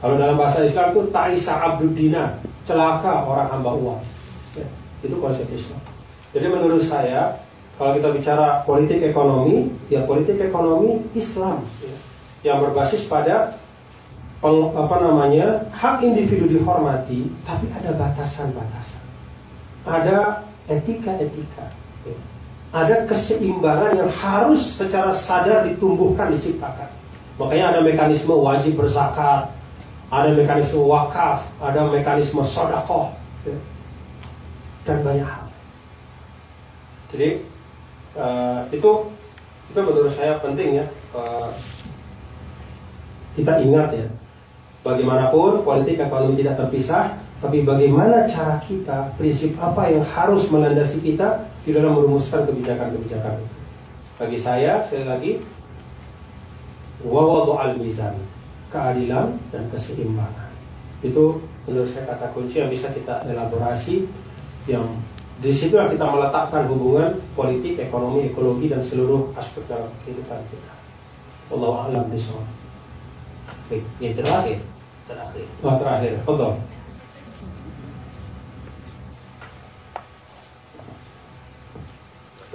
[SPEAKER 1] Kalau dalam bahasa Islam itu ta'isa abdud dinar, celaka orang hamba uang. Ya, itu konsep Islam. Jadi menurut saya kalau kita bicara politik ekonomi, ya politik ekonomi Islam ya, yang berbasis pada hak individu dihormati, tapi ada batasan-batasan, ada etika-etika, ya. Ada keseimbangan yang harus secara sadar ditumbuhkan, diciptakan. Makanya ada mekanisme wajib berzakat, ada mekanisme wakaf, ada mekanisme sedekah, ya. Dan banyak hal. Jadi itu menurut saya penting ya, kita ingat ya, bagaimanapun politik ekonomi tidak terpisah, tapi bagaimana cara kita, prinsip apa yang harus melandasi kita di dalam merumuskan kebijakan-kebijakan itu. Bagi saya, sekali lagi, wawadu al-mizan, keadilan dan keseimbangan. Itu menurut saya kata kunci yang bisa kita elaborasi, yang di situ kita meletakkan hubungan politik, ekonomi, ekologi dan seluruh aspek dalam kehidupan kita. Wallahu a'lam bishawab.
[SPEAKER 2] Baik, yang terakhir.
[SPEAKER 1] Terakhir. Betul.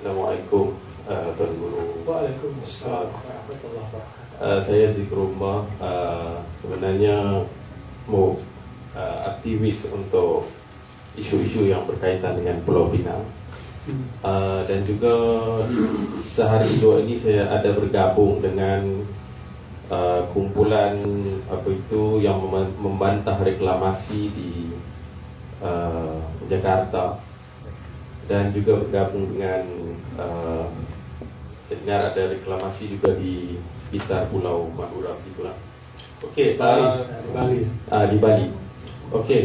[SPEAKER 6] Assalamualaikum Tuan Guru.
[SPEAKER 1] Waalaikumsalam warahmatullahi wabarakatuh.
[SPEAKER 6] Saya Zikrullah, sebenarnya mau aktivis untuk isu-isu yang berkaitan dengan Pulau Pinang, dan juga sehari dua ini saya ada bergabung dengan kumpulan apa itu yang membantah reklamasi di Jakarta, dan juga bergabung dengan saya dengar ada reklamasi juga di sekitar Pulau Madura begitulah. Okey, di Bali. Okey.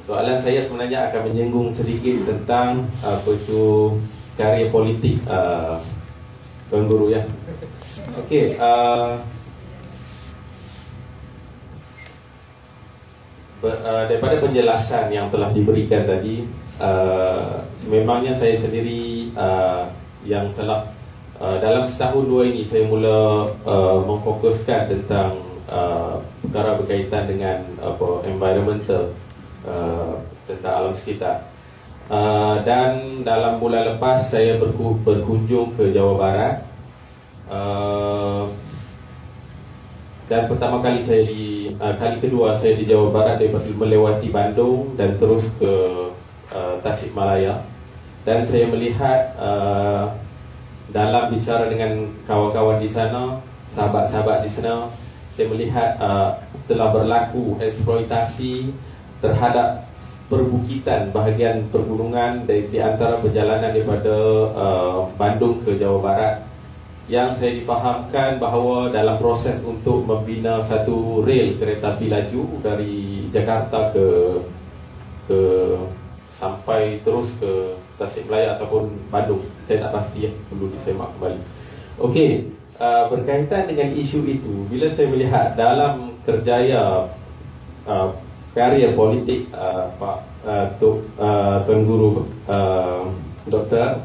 [SPEAKER 6] Soalan saya sebenarnya akan menyinggung sedikit tentang apa itu karya politik Tuan Guru ya. Okey, daripada penjelasan yang telah diberikan tadi, sememangnya saya sendiri yang telah dalam setahun dua ini saya mula memfokuskan tentang perkara berkaitan dengan environmental, tentang alam sekitar. Dan dalam bulan lepas saya berkunjung ke Jawa Barat, dan pertama kali kali kedua saya di Jawa Barat, daripada melewati Bandung dan terus ke Tasikmalaya, dan saya melihat dalam bicara dengan kawan-kawan di sana, sahabat-sahabat di sana, saya melihat telah berlaku eksploitasi terhadap perbukitan bahagian pergunungan di antara perjalanan daripada Bandung ke Jawa Barat, yang saya difahamkan bahawa dalam proses untuk membina satu rel kereta api laju dari Jakarta ke sampai terus ke Tasikmalaya ataupun Bandung, saya tak pasti ya, perlu disemak kembali. Okey, berkaitan dengan isu itu, bila saya melihat dalam kerjaya karya politik Tuan Guru Doktor,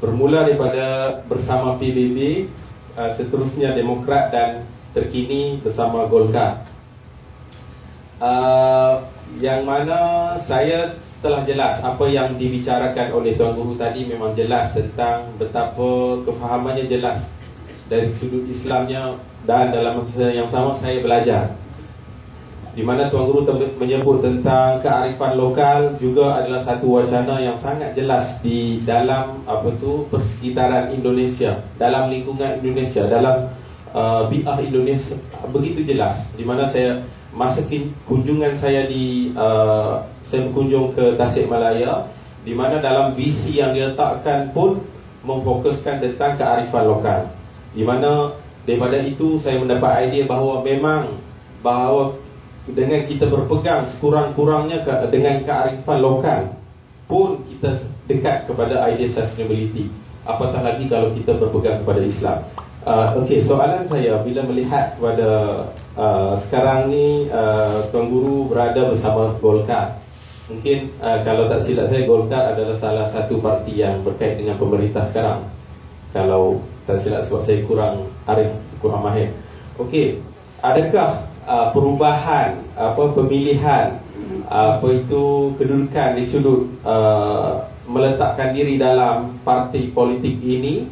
[SPEAKER 6] bermula daripada bersama PBB, seterusnya Demokrat, dan terkini bersama Golkar, yang mana saya telah jelas apa yang dibicarakan oleh Tuan Guru tadi, memang jelas tentang betapa kefahamannya jelas dari sudut Islamnya, dan dalam masa yang sama saya belajar, di mana Tuan Guru menyebut tentang kearifan lokal juga adalah satu wacana yang sangat jelas di dalam persekitaran Indonesia, dalam lingkungan Indonesia, dalam bi'ah Indonesia, begitu jelas. Di mana saya masa kunjungan saya saya berkunjung ke Tasikmalaya, di mana dalam visi yang diletakkan pun memfokuskan tentang kearifan lokal, di mana daripada itu saya mendapat idea bahawa dengan kita berpegang sekurang-kurangnya dengan kearifan lokal pun kita dekat kepada idea sustainability, apatah lagi kalau kita berpegang kepada Islam. Okey, soalan saya, bila melihat pada sekarang ni Tuan Guru berada bersama Golkar, mungkin kalau tak silap saya, Golkar adalah salah satu parti yang berkait dengan pemerintah sekarang, kalau tak silap, sebab saya kurang arif, kurang mahir. Okey, adakah perubahan pemilihan kedudukan di sudut meletakkan diri dalam parti politik ini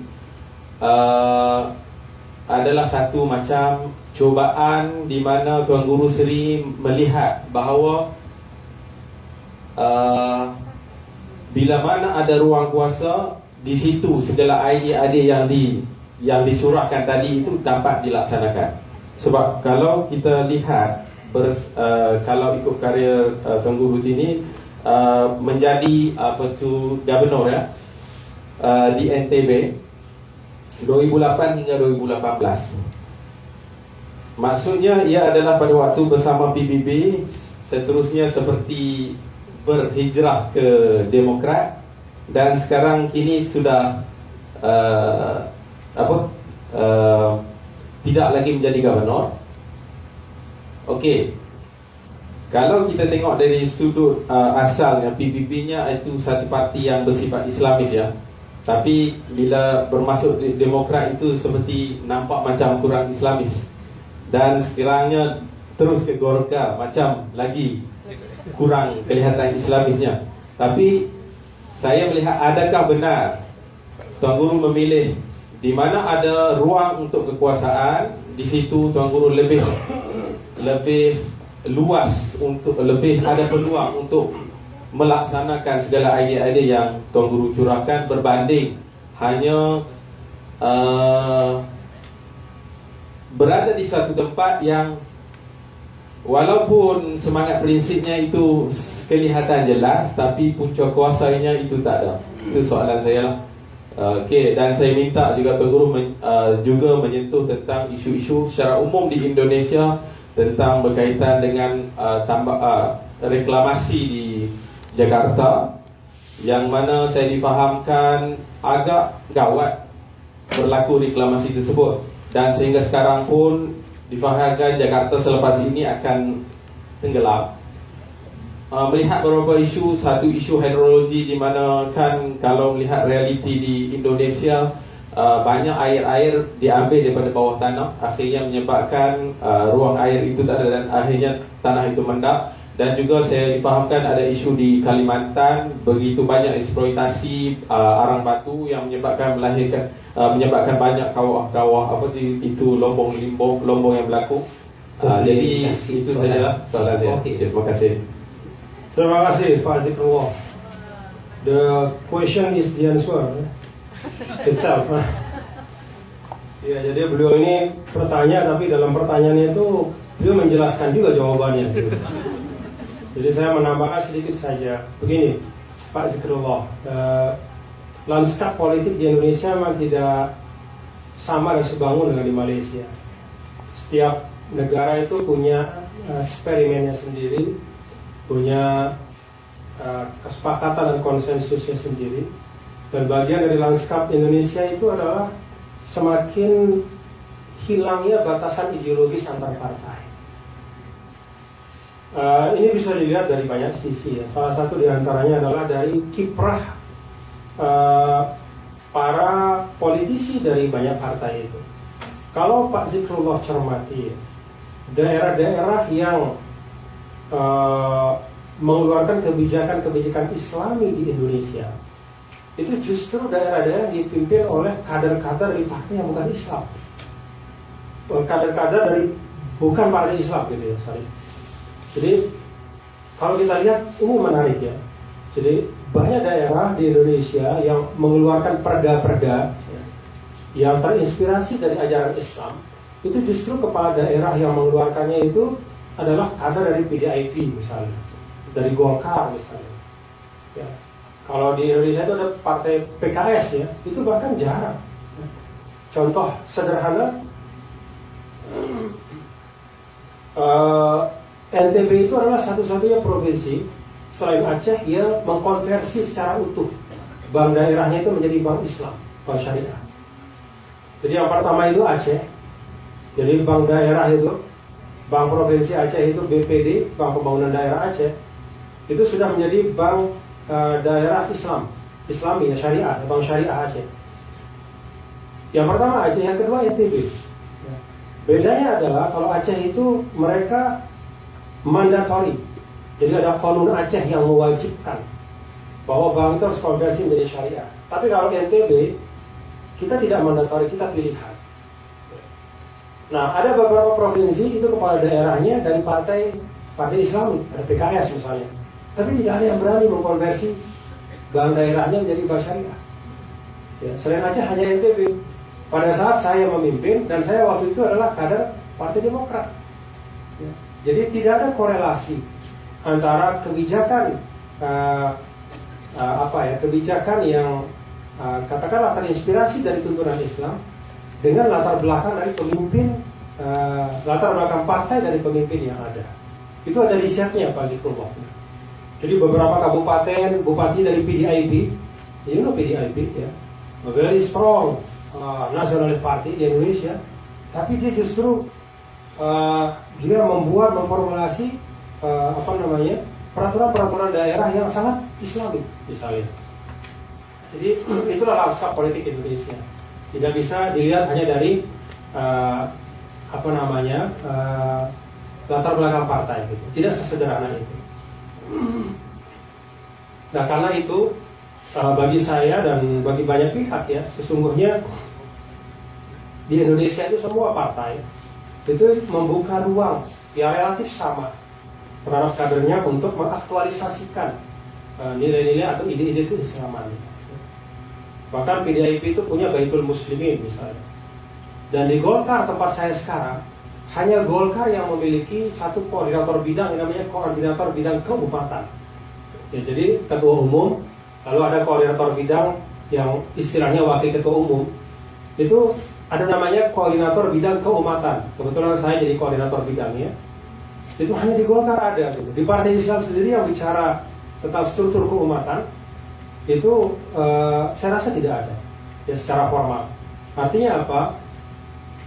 [SPEAKER 6] adalah satu macam cubaan, di mana Tuan Guru Seri melihat bahawa bila mana ada ruang kuasa, di situ segala idea-idea yang dicurahkan tadi itu dapat dilaksanakan. Sebab kalau kita lihat kalau ikut karya Tuan Guru sini, menjadi gubernur ya di NTB 2008 hingga 2018. Maksudnya ia adalah pada waktu bersama PBB, seterusnya seperti berhijrah ke Demokrat, dan sekarang kini sudah tidak lagi menjadi gubernur. Okey, kalau kita tengok dari sudut asalnya, PBB-nya itu satu parti yang bersifat Islamis ya, tapi bila bermasuk Demokrat itu seperti nampak macam kurang Islamis, dan sekarangnya terus ke Golkar macam lagi kurang kelihatan Islamisnya. Tapi saya melihat, adakah benar Tuan Guru memilih di mana ada ruang untuk kekuasaan, di situ Tuan Guru lebih luas, untuk lebih ada peluang untuk melaksanakan segala idea-idea yang Tuan Guru curahkan, berada di satu tempat yang walaupun semangat prinsipnya itu kelihatan jelas, tapi punca kuasanya itu tak ada. Itu soalan saya lah. Okey, dan saya minta juga Tuan Guru juga menyentuh tentang isu-isu secara umum di Indonesia tentang berkaitan dengan reklamasi di Jakarta, yang mana saya difahamkan agak gawat berlaku reklamasi tersebut, dan sehingga sekarang pun difahamkan Jakarta selepas ini akan tenggelam. Melihat beberapa isu, satu isu hidrologi di mana kan kalau melihat realiti di Indonesia, banyak air-air diambil daripada bawah tanah, akhirnya menyebabkan ruang air itu tak ada dan akhirnya tanah itu mendap. Dan juga saya difahamkan ada isu di Kalimantan, begitu banyak eksploitasi arang batu yang menyebabkan menyebabkan banyak kawah-kawah itu lombong yang berlaku. Jadi itu sajalah soalan saya. Terima kasih.
[SPEAKER 1] Terima kasih Pak Zikrullah. The question is the answer itself. Ya, jadi beliau ini bertanya, tapi dalam pertanyaannya itu beliau menjelaskan juga jawabannya. Jadi saya menambahkan sedikit saja. Begini, Pak Zikrullah, lanskap politik di Indonesia memang tidak sama dan sebangun dengan di Malaysia. Setiap negara itu punya eksperimennya sendiri, punya kesepakatan dan konsensusnya sendiri. Dan bagian dari lanskap Indonesia itu adalah semakin hilangnya batasan ideologis antar partai. Ini bisa dilihat dari banyak sisi ya. Salah satu diantaranya adalah dari kiprah para politisi dari banyak partai itu. Kalau Pak Zikrullah cermati, daerah-daerah yang mengeluarkan kebijakan-kebijakan Islami di Indonesia, itu justru daerah-daerah yang dipimpin oleh kader-kader dari partai yang bukan Islam, kader-kader dari bukan partai Islam gitu ya, sorry. Jadi kalau kita lihat ini menarik ya. Jadi banyak daerah di Indonesia yang mengeluarkan perda-perda yang terinspirasi dari ajaran Islam. Itu justru kepala daerah yang mengeluarkannya itu adalah kader dari PDIP misalnya, dari Golkar misalnya. Ya. Kalau di Indonesia itu ada partai PKS ya, itu bahkan jarang. Contoh sederhana, NTB itu adalah satu-satunya provinsi selain Aceh yang mengkonversi secara utuh bank daerahnya itu menjadi bank Islam, bank syariah. Jadi yang pertama itu Aceh, jadi bank daerah itu, bank provinsi Aceh itu BPD, Bank Pembangunan Daerah Aceh, itu sudah menjadi bank daerah Islami ya, syariah, bank syariah Aceh. Yang pertama Aceh, yang kedua NTB. Bedanya adalah kalau Aceh itu mereka mandatory, jadi ada Qanun Aceh yang mewajibkan bahwa bank itu harus konversi menjadi syariah. Tapi kalau NTB kita tidak mandatory, kita pilihan. Nah, ada beberapa provinsi itu kepala daerahnya dari partai Islami, ada PKS misalnya, tapi tidak ada yang berani mengkonversi bank daerahnya menjadi bank syariah. Ya, selain Aceh hanya NTB. Pada saat saya memimpin dan saya waktu itu adalah kader Partai Demokrat. Ya, jadi tidak ada korelasi antara kebijakan kebijakan yang katakanlah terinspirasi dari tuntunan Islam dengan latar belakang dari pemimpin, latar belakang partai dari pemimpin yang ada. Itu ada risetnya Pak Zikrullah. Jadi beberapa kabupaten, bupati dari PDIP, you know PDIP ya, a very strong nationalist party di Indonesia, tapi dia justru dia memformulasi peraturan-peraturan daerah yang sangat Islami misalnya. Jadi itulah lanskap politik Indonesia. Tidak bisa dilihat hanya dari latar belakang partai gitu. Tidak sesederhana itu. Nah, karena itu bagi saya dan bagi banyak pihak ya, sesungguhnya di Indonesia itu semua partai itu membuka ruang yang relatif sama terhadap kadernya untuk mengaktualisasikan nilai-nilai atau ide-ide keislaman. Bahkan PDIP itu punya Baitul Muslimin misalnya. Dan di Golkar tempat saya sekarang, hanya Golkar yang memiliki satu koordinator bidang yang namanya koordinator bidang kabupaten. Ya, jadi ketua umum, lalu ada koordinator bidang yang istilahnya wakil ketua umum. Itu ada namanya koordinator bidang keumatan. Kebetulan saya jadi koordinator bidangnya. Itu hanya di Golkar ada gitu. Di Partai Islam sendiri yang bicara tentang struktur keumatan itu saya rasa tidak ada ya, secara formal. Artinya apa?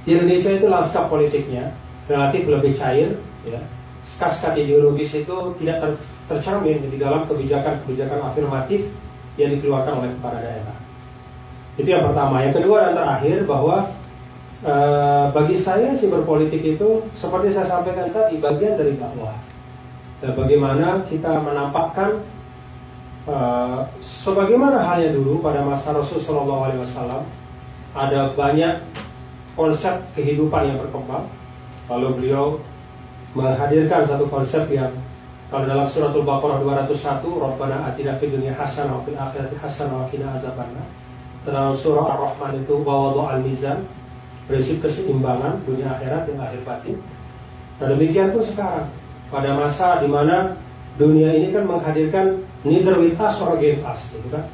[SPEAKER 1] Di Indonesia itu lanskap politiknya relatif lebih cair, ya. Sekat-sekat ideologis itu tidak tercermin di dalam kebijakan-kebijakan afirmatif yang dikeluarkan oleh kepala daerah. Itu yang pertama. Yang kedua dan terakhir bahwa bagi saya sih berpolitik itu seperti saya sampaikan tadi bagian dari dakwah. Bagaimana kita menampakkan sebagaimana halnya dulu pada masa Rasulullah SAW ada banyak konsep kehidupan yang berkembang. Lalu beliau menghadirkan satu konsep yang kalau dalam suratul Baqarah 201, Rabbana atina fid dunya hasanah wa fil akhirati hasanah wa qina azabannar. Dalam surah Ar-Rahman itu wa wada'al mizan, prinsip keseimbangan dunia akhirat dan lahir batin. Nah demikian pun sekarang pada masa di mana dunia ini kan menghadirkan neither with us or against us, gitu kan?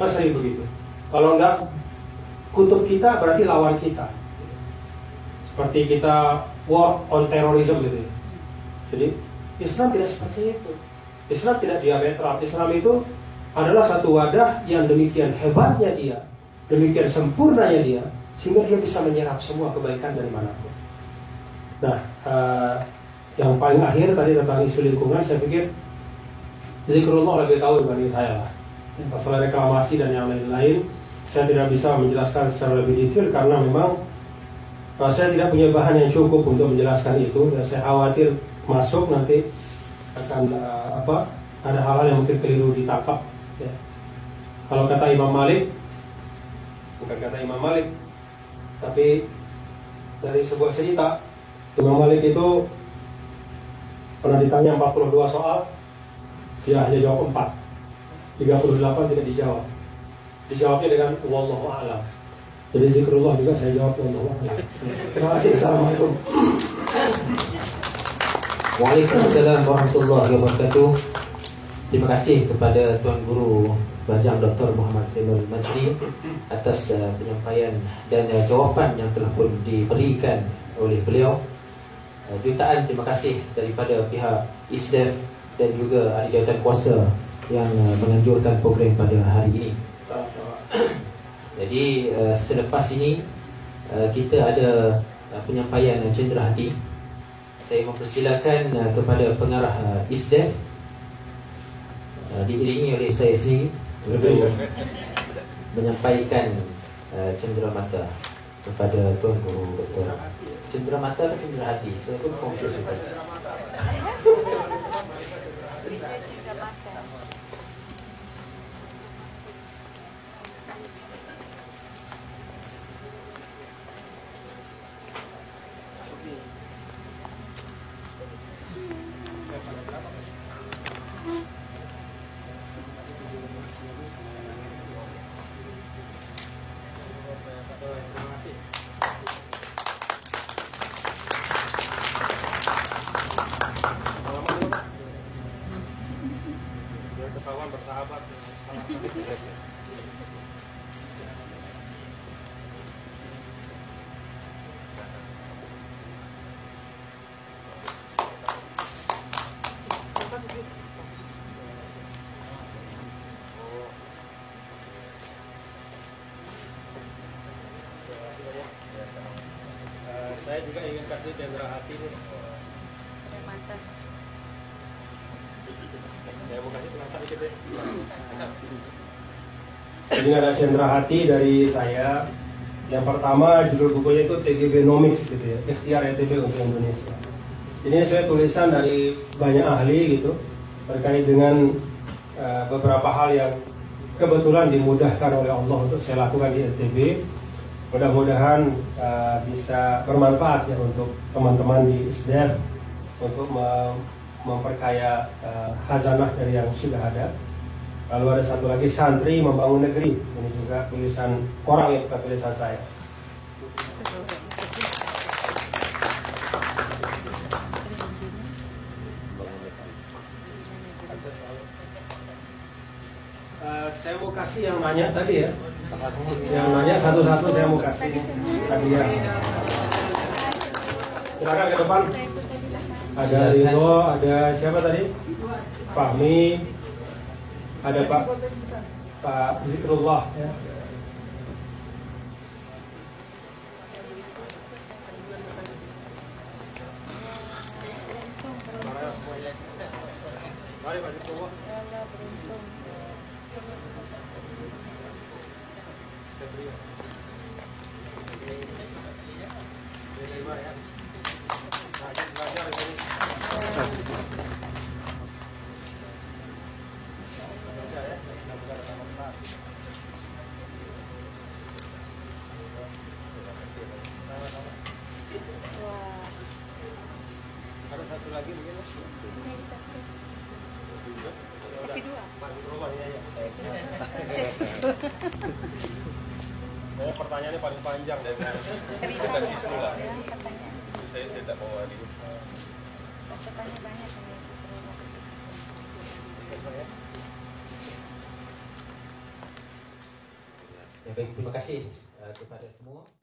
[SPEAKER 1] Sering begitu. Kalau enggak kutub kita berarti lawan kita. Seperti kita war on terrorism gitu ya. Jadi Islam tidak seperti itu. Islam tidak diametral. Islam itu adalah satu wadah yang demikian hebatnya dia, demikian sempurnanya dia, sehingga dia bisa menyerap semua kebaikan dari manapun. Nah, yang paling akhir tadi tentang isu lingkungan, saya pikir zikrullah lebih tahu dibanding saya lah. Masalah reklamasi dan yang lain-lain, saya tidak bisa menjelaskan secara lebih detail karena memang saya tidak punya bahan yang cukup untuk menjelaskan itu. Dan saya khawatir masuk nanti akan ada hal-hal yang mungkin keliru ditangkap. Ya. Kalau kata Imam Malik, bukan kata Imam Malik, tapi dari sebuah cerita, Imam Malik itu pernah ditanya 42 soal, dia hanya jawab 4, 38 tidak dijawab. Dijawabnya dengan wallahu a'lam. Jadi zikrullah juga saya jawab wallahu a'lam. Terima kasih. Assalamualaikum.
[SPEAKER 2] Waalaikumsalam warahmatullahi wabarakatuh. Terima kasih kepada Tuan Guru Bajang Dr. Muhammad Zainul Majdi atas penyampaian dan jawapan yang telah pun diberikan oleh beliau. Jutaan terima kasih daripada pihak ISDEF dan juga ahli jawatan kuasa yang menganjurkan program pada hari ini. Jadi selepas ini kita ada penyampaian cenderahati. Saya mempersilakan kepada pengarah ISDEF diiringi oleh saya sendiri untuk menyampaikan cenderamata kepada Tuan Guru Dr. Cenderamata atau cenderahati? Saya pun confused.
[SPEAKER 1] Saya juga ingin kasih cenderahati nih. Saya mau kasih pengantar dikit ya. Jadi ada cenderahati dari saya. Yang pertama judul bukunya itu TGBnomics gitu ya, ikhtiar ETB untuk Indonesia. Ini saya tulisan dari banyak ahli gitu terkait dengan beberapa hal yang kebetulan dimudahkan oleh Allah untuk saya lakukan di ETB. Mudah-mudahan bisa bermanfaat ya untuk teman-teman di ISDEF untuk memperkaya khazanah dari yang sudah ada. Lalu ada satu lagi, santri membangun negeri. Ini juga tulisan orang, ya bukan tulisan saya. Saya mau kasih yang nanya tadi ya. Yang nanya satu-satu saya mau kasih tadi ya. Silakan ke depan. Ada Ridho, ada siapa tadi? Fahmi, ada Pak Zikrullah ya. Mari Pak Zikrullah. Ada satu lagi mungkin. Kasih dua. Saya pertanyaannya paling panjang dari kasih semula. Saya tak mau lagi. Pertanyaan banyak.
[SPEAKER 2] Ya, baik, terima kasih kepada semua.